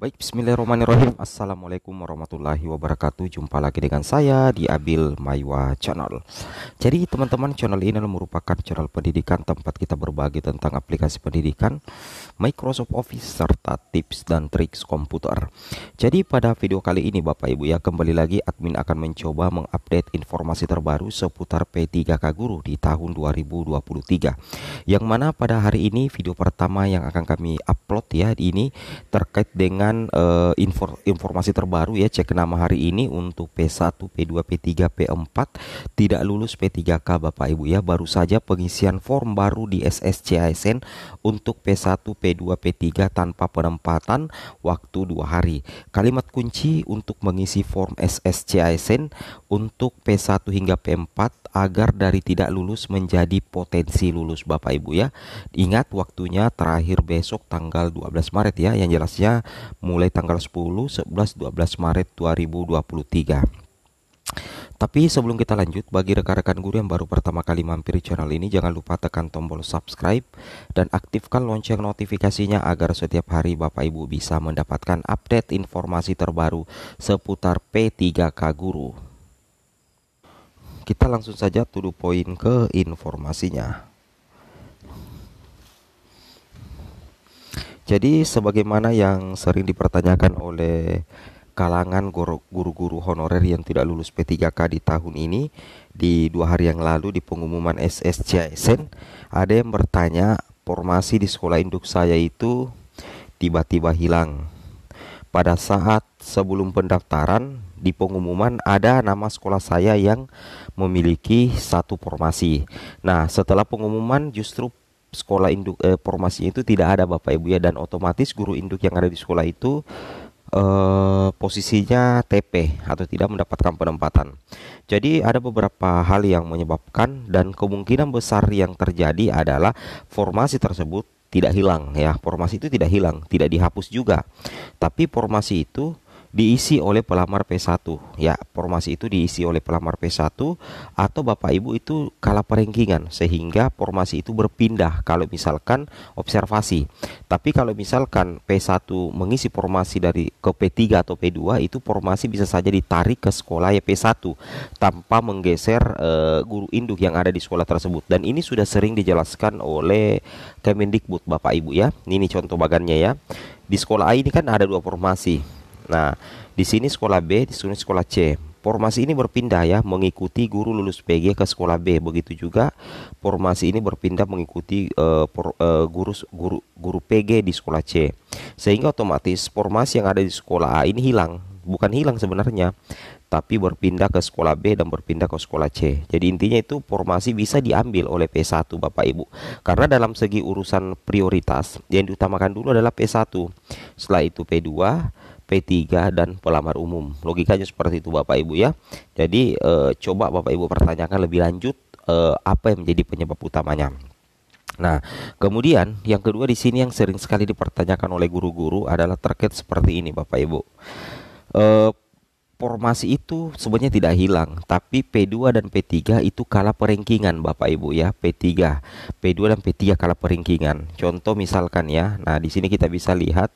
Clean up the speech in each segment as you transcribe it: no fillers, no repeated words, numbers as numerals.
Baik, bismillahirrahmanirrahim. Assalamualaikum warahmatullahi wabarakatuh. Jumpa lagi dengan saya di Abil Maiwa Channel. Jadi teman-teman, channel ini merupakan channel pendidikan tempat kita berbagi tentang aplikasi pendidikan, Microsoft Office, serta tips dan triks komputer. Jadi pada video kali ini Bapak Ibu ya, kembali lagi admin akan mencoba mengupdate informasi terbaru seputar P3K Guru di tahun 2023. Yang mana pada hari ini video pertama yang akan kami upload ya, ini terkait dengan informasi terbaru ya, cek nama hari ini untuk P1, P2, P3, P4 tidak lulus P3K Bapak Ibu ya. Baru saja pengisian form baru di SSCASN untuk P1, P2, P3 tanpa penempatan waktu 2 hari. Kalimat kunci untuk mengisi form SSCASN untuk P1 hingga P4 agar dari tidak lulus menjadi potensi lulus Bapak Ibu ya. Ingat waktunya terakhir besok tanggal 12 Maret ya, yang jelasnya mulai tanggal 10, 11, 12 Maret 2023. Tapi sebelum kita lanjut, bagi rekan-rekan guru yang baru pertama kali mampir channel ini, jangan lupa tekan tombol subscribe dan aktifkan lonceng notifikasinya agar setiap hari Bapak Ibu bisa mendapatkan update informasi terbaru seputar P3K Guru. Kita langsung saja to the point ke informasinya. Jadi sebagaimana yang sering dipertanyakan oleh kalangan guru-guru honorer yang tidak lulus P3K di tahun ini, di 2 hari yang lalu di pengumuman SSCASN, ada yang bertanya, formasi di sekolah induk saya itu tiba-tiba hilang. Pada saat sebelum pendaftaran di pengumuman ada nama sekolah saya yang memiliki satu formasi. Nah, setelah pengumuman justru sekolah induk formasinya itu tidak ada Bapak Ibu ya, dan otomatis guru induk yang ada di sekolah itu posisinya TP atau tidak mendapatkan penempatan. Jadi ada beberapa hal yang menyebabkan, dan kemungkinan besar yang terjadi adalah formasi tersebut tidak hilang ya. Formasi itu tidak hilang, tidak dihapus juga. Tapi formasi itu diisi oleh pelamar P1 ya. Formasi itu diisi oleh pelamar P1 atau Bapak Ibu itu kalah perengkingan sehingga formasi itu berpindah kalau misalkan observasi. Tapi kalau misalkan P1 mengisi formasi dari ke P3 atau P2, itu formasi bisa saja ditarik ke sekolah ya P1 tanpa menggeser guru induk yang ada di sekolah tersebut. Dan ini sudah sering dijelaskan oleh Kemendikbud Bapak Ibu ya. Ini contoh bagannya ya. Di sekolah A ini kan ada 2 formasi. Nah, di sini sekolah B, di sini sekolah C. Formasi ini berpindah ya, mengikuti guru lulus PG ke sekolah B. Begitu juga formasi ini berpindah mengikuti guru PG di sekolah C. Sehingga otomatis formasi yang ada di sekolah A ini hilang. Bukan hilang sebenarnya, tapi berpindah ke sekolah B dan berpindah ke sekolah C. Jadi intinya itu formasi bisa diambil oleh P1 Bapak Ibu. Karena dalam segi urusan prioritas yang diutamakan dulu adalah P1. Setelah itu P2, P3 dan pelamar umum. Logikanya seperti itu Bapak Ibu ya. Jadi coba Bapak Ibu pertanyakan lebih lanjut apa yang menjadi penyebab utamanya. Nah, kemudian yang kedua di sini yang sering sekali dipertanyakan oleh guru-guru adalah terkait seperti ini Bapak Ibu. Formasi itu sebenarnya tidak hilang, tapi P2 dan P3 itu kalah perengkingan Bapak Ibu ya. P2 dan P3 kalah perengkingan. Contoh misalkan ya. Nah, di sini kita bisa lihat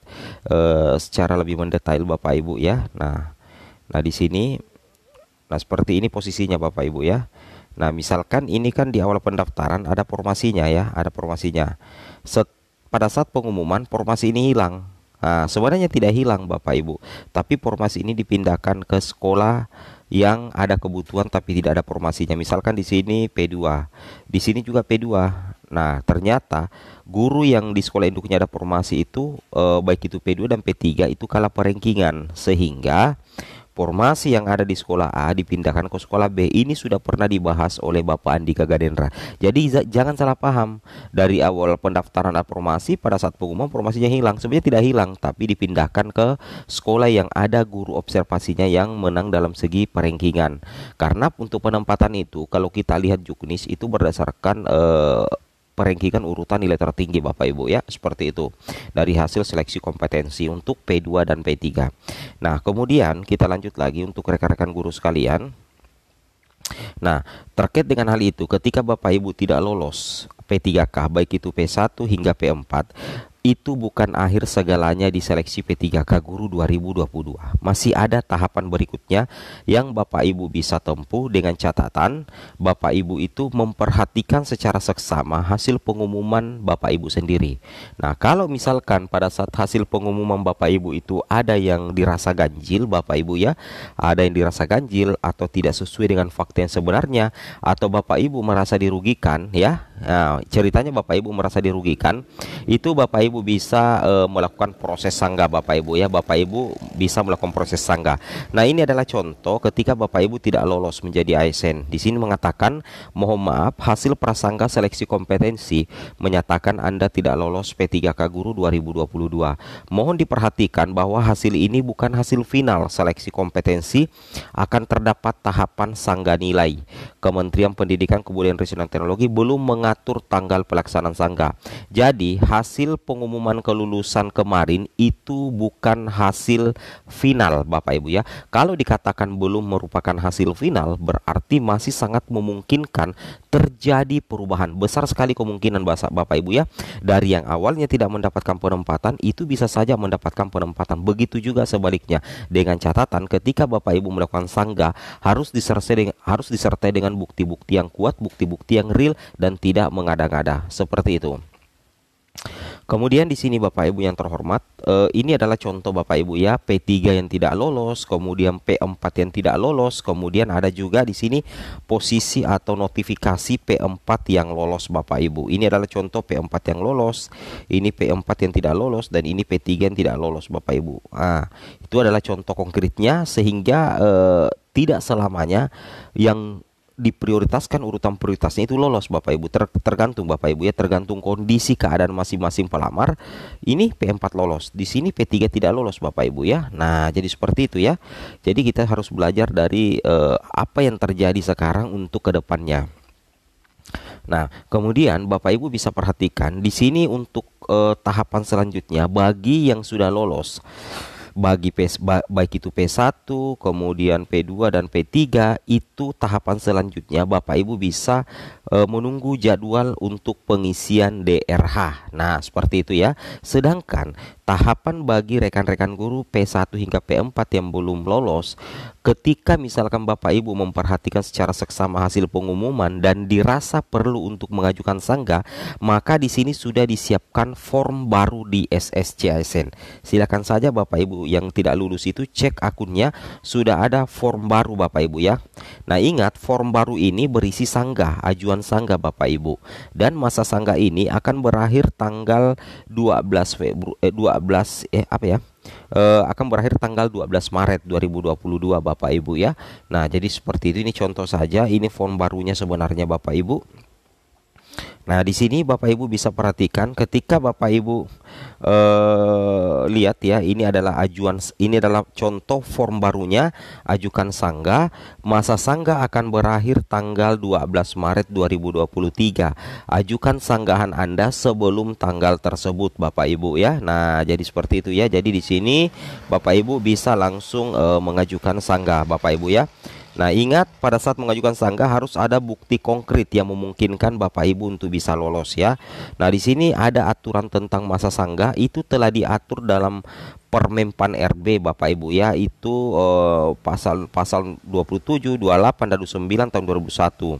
secara lebih mendetail Bapak Ibu ya. Nah di sini, nah seperti ini posisinya Bapak Ibu ya. Nah, misalkan ini kan di awal pendaftaran ada formasinya ya, ada formasinya. Pada saat pengumuman formasi ini hilang. Nah, sebenarnya tidak hilang Bapak Ibu, tapi formasi ini dipindahkan ke sekolah yang ada kebutuhan tapi tidak ada formasinya. Misalkan di sini P2, di sini juga P2. Nah, ternyata guru yang di sekolah induknya ada formasi itu baik itu P2 dan P3 itu kalah perengkingan, sehingga formasi yang ada di sekolah A dipindahkan ke sekolah B. Ini sudah pernah dibahas oleh Bapak Andika Gadendra. Jadi jangan salah paham. Dari awal pendaftaran ada formasi, pada saat pengumuman formasinya hilang. Sebenarnya tidak hilang, tapi dipindahkan ke sekolah yang ada guru observasinya yang menang dalam segi perengkingan. Karena untuk penempatan itu, kalau kita lihat juknis itu berdasarkan perengkingan urutan nilai tertinggi Bapak Ibu ya, seperti itu dari hasil seleksi kompetensi untuk P2 dan P3. Nah, kemudian kita lanjut lagi untuk rekan-rekan guru sekalian. Nah, terkait dengan hal itu, ketika Bapak Ibu tidak lolos P3K baik itu P1 hingga P4, itu bukan akhir segalanya di seleksi P3K Guru 2022. Masih ada tahapan berikutnya yang Bapak Ibu bisa tempuh, dengan catatan Bapak Ibu itu memperhatikan secara seksama hasil pengumuman Bapak Ibu sendiri. Nah, kalau misalkan pada saat hasil pengumuman Bapak Ibu itu ada yang dirasa ganjil Bapak Ibu ya, ada yang dirasa ganjil atau tidak sesuai dengan fakta yang sebenarnya, atau Bapak Ibu merasa dirugikan ya. Nah, ceritanya Bapak Ibu merasa dirugikan, itu Bapak Ibu bisa melakukan proses sanggah Bapak Ibu ya. Bapak Ibu bisa melakukan proses sanggah. Nah, ini adalah contoh ketika Bapak Ibu tidak lolos menjadi ASN. Di sini mengatakan, mohon maaf, hasil prasangga seleksi kompetensi menyatakan Anda tidak lolos P3K Guru 2022. Mohon diperhatikan bahwa hasil ini bukan hasil final seleksi kompetensi, akan terdapat tahapan sanggah nilai. Kementerian Pendidikan Kebudayaan Riset dan Teknologi belum mengatur tanggal pelaksanaan sanggah. Jadi hasil pengumuman kelulusan kemarin itu bukan hasil final Bapak Ibu ya. Kalau dikatakan belum merupakan hasil final, berarti masih sangat memungkinkan terjadi perubahan. Besar sekali kemungkinan Bapak Ibu ya. Dari yang awalnya tidak mendapatkan penempatan, itu bisa saja mendapatkan penempatan. Begitu juga sebaliknya. Dengan catatan ketika Bapak Ibu melakukan sanggah, harus disertai dengan bukti-bukti yang kuat, bukti-bukti yang real dan tidak mengada-ngada. Seperti itu. Kemudian di sini Bapak Ibu yang terhormat, ini adalah contoh Bapak Ibu ya, P3 yang tidak lolos, kemudian P4 yang tidak lolos, kemudian ada juga di sini posisi atau notifikasi P4 yang lolos Bapak Ibu. Ini adalah contoh P4 yang lolos, ini P4 yang tidak lolos, dan ini P3 yang tidak lolos Bapak Ibu. Nah, itu adalah contoh konkretnya, sehingga tidak selamanya yang diprioritaskan urutan prioritasnya itu lolos Bapak Ibu. Tergantung Bapak Ibu ya, tergantung kondisi keadaan masing-masing pelamar. Ini P4 lolos, di sini P3 tidak lolos Bapak Ibu ya. Nah, jadi seperti itu ya. Jadi kita harus belajar dari apa yang terjadi sekarang untuk kedepannya. Nah, kemudian Bapak Ibu bisa perhatikan di sini untuk tahapan selanjutnya bagi yang sudah lolos. Baik itu P1, kemudian P2 dan P3, itu tahapan selanjutnya Bapak Ibu bisa menunggu jadwal untuk pengisian DRH. Nah, seperti itu ya. Sedangkan tahapan bagi rekan-rekan guru P1 hingga P4 yang belum lolos, ketika misalkan Bapak Ibu memperhatikan secara seksama hasil pengumuman dan dirasa perlu untuk mengajukan sanggah, maka di sini sudah disiapkan form baru di SSCASN. Silakan saja Bapak Ibu yang tidak lulus itu cek akunnya, sudah ada form baru Bapak Ibu ya. Nah, ingat form baru ini berisi sanggah, ajuan sanggah Bapak Ibu. Dan masa sanggah ini akan berakhir tanggal 12 akan berakhir tanggal 12 Maret 2022 Bapak Ibu ya. Nah, jadi seperti itu, ini contoh saja, ini form barunya sebenarnya Bapak Ibu. Nah, di sini Bapak Ibu bisa perhatikan ketika Bapak Ibu lihat ya, ini adalah contoh form barunya, ajukan sanggah. Masa sanggah akan berakhir tanggal 12 Maret 2023. Ajukan sanggahan Anda sebelum tanggal tersebut Bapak Ibu ya. Nah, jadi seperti itu ya. Jadi di sini Bapak Ibu bisa langsung mengajukan sanggah Bapak Ibu ya. Nah, ingat pada saat mengajukan sanggah harus ada bukti konkret yang memungkinkan Bapak Ibu untuk bisa lolos ya. Nah, di sini ada aturan tentang masa sanggah, itu telah diatur dalam Permenpan RB Bapak Ibu ya, itu pasal 27, 28 dan 29 tahun 2001.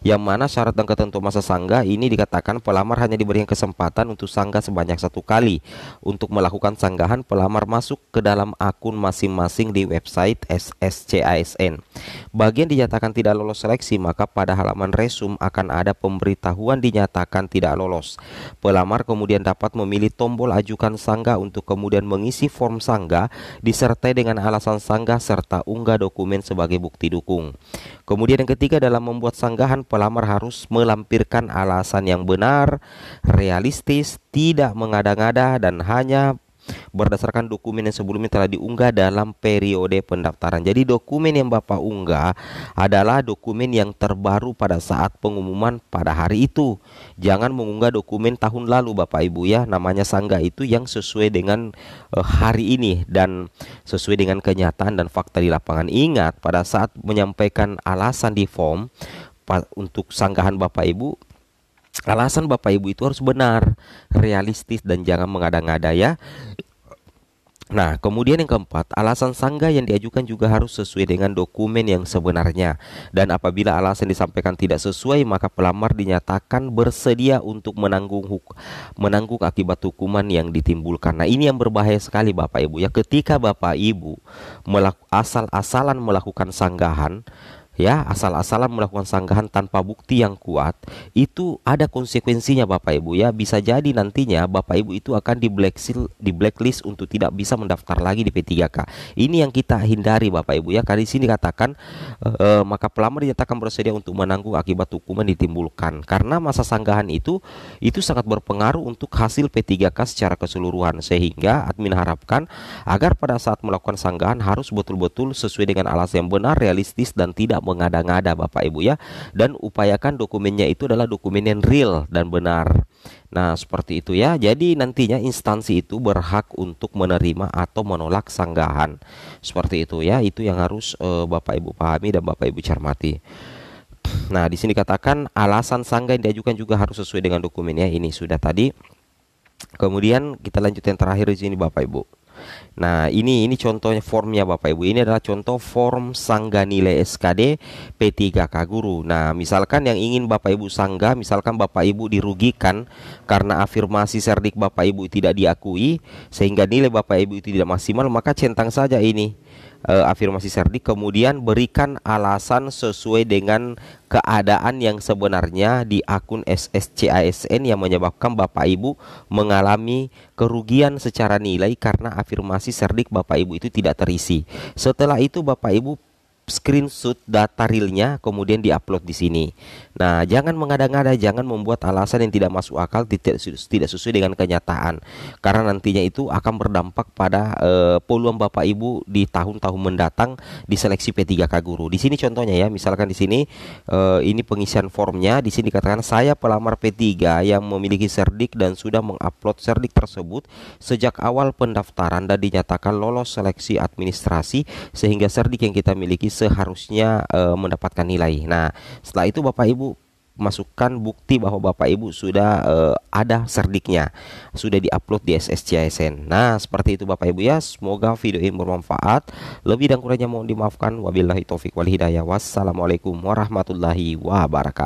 Yang mana syarat dan ketentuan masa sanggah ini dikatakan pelamar hanya diberikan kesempatan untuk sanggah sebanyak 1 kali. Untuk melakukan sanggahan, pelamar masuk ke dalam akun masing-masing di website SSCASN. Bagian dinyatakan tidak lolos seleksi, maka pada halaman resum akan ada pemberitahuan dinyatakan tidak lolos. Pelamar kemudian dapat memilih tombol ajukan sanggah untuk kemudian mengisi form sanggah disertai dengan alasan sanggah serta unggah dokumen sebagai bukti dukung. Kemudian yang ketiga, dalam membuat sanggahan pelamar harus melampirkan alasan yang benar, realistis, tidak mengada-ngada, dan hanya berdasarkan dokumen yang sebelumnya telah diunggah dalam periode pendaftaran. Jadi dokumen yang Bapak unggah adalah dokumen yang terbaru pada saat pengumuman pada hari itu. Jangan mengunggah dokumen tahun lalu Bapak Ibu ya. Namanya sanggah itu yang sesuai dengan hari ini dan sesuai dengan kenyataan dan fakta di lapangan. Ingat, pada saat menyampaikan alasan di form untuk sanggahan Bapak Ibu, Alasan Bapak Ibu itu harus benar, realistis dan jangan mengada-ngada ya. Nah, kemudian yang keempat, alasan sanggah yang diajukan juga harus sesuai dengan dokumen yang sebenarnya. Dan apabila alasan disampaikan tidak sesuai, maka pelamar dinyatakan bersedia untuk menanggung akibat hukuman yang ditimbulkan. Nah, ini yang berbahaya sekali Bapak Ibu ya. Ketika Bapak Ibu asal-asalan melakukan sanggahan, ya asal-asalan melakukan sanggahan tanpa bukti yang kuat, itu ada konsekuensinya Bapak Ibu ya. Bisa jadi nantinya Bapak Ibu itu akan di blacklist untuk tidak bisa mendaftar lagi di P3K. Ini yang kita hindari Bapak Ibu ya. Karena di sini katakan maka pelamar dinyatakan bersedia untuk menanggung akibat hukuman ditimbulkan. Karena masa sanggahan itu sangat berpengaruh untuk hasil P3K secara keseluruhan, sehingga admin harapkan agar pada saat melakukan sanggahan harus betul-betul sesuai dengan alasan yang benar, realistis dan tidak mengada-ngada Bapak Ibu ya. Dan upayakan dokumennya itu adalah dokumen yang real dan benar. Nah, seperti itu ya. Jadi nantinya instansi itu berhak untuk menerima atau menolak sanggahan. Seperti itu ya. Itu yang harus Bapak Ibu pahami dan Bapak Ibu cermati. Nah, di sini katakan alasan sanggah yang diajukan juga harus sesuai dengan dokumennya. Ini sudah tadi. Kemudian kita lanjut yang terakhir di sini Bapak Ibu. Nah, ini contohnya formnya Bapak Ibu. Ini adalah contoh form sanggah nilai SKD P3K Guru. Nah, misalkan yang ingin Bapak Ibu sanggah, misalkan Bapak Ibu dirugikan karena afirmasi serdik Bapak Ibu tidak diakui sehingga nilai Bapak Ibu itu tidak maksimal, maka centang saja ini afirmasi serdik, kemudian berikan alasan sesuai dengan keadaan yang sebenarnya di akun SSCASN yang menyebabkan Bapak Ibu mengalami kerugian secara nilai karena afirmasi serdik Bapak Ibu itu tidak terisi. Setelah itu Bapak Ibu screenshot data realnya kemudian diupload di sini. Nah, jangan mengada-ngada, jangan membuat alasan yang tidak masuk akal, tidak sesuai dengan kenyataan, karena nantinya itu akan berdampak pada peluang Bapak Ibu di tahun-tahun mendatang di seleksi P3K Guru. Di sini contohnya ya, misalkan di sini ini pengisian formnya. Di sini dikatakan saya pelamar P3 yang memiliki serdik dan sudah mengupload serdik tersebut sejak awal pendaftaran dan dinyatakan lolos seleksi administrasi sehingga serdik yang kita miliki seharusnya mendapatkan nilai. Nah, setelah itu Bapak Ibu masukkan bukti bahwa Bapak Ibu sudah ada serdiknya, sudah diupload di SSCASN. Nah, seperti itu Bapak Ibu ya. Semoga video ini bermanfaat. Lebih dan kurangnya mohon dimaafkan. Wabillahi taufik wal hidayah. Wassalamualaikum warahmatullahi wabarakatuh.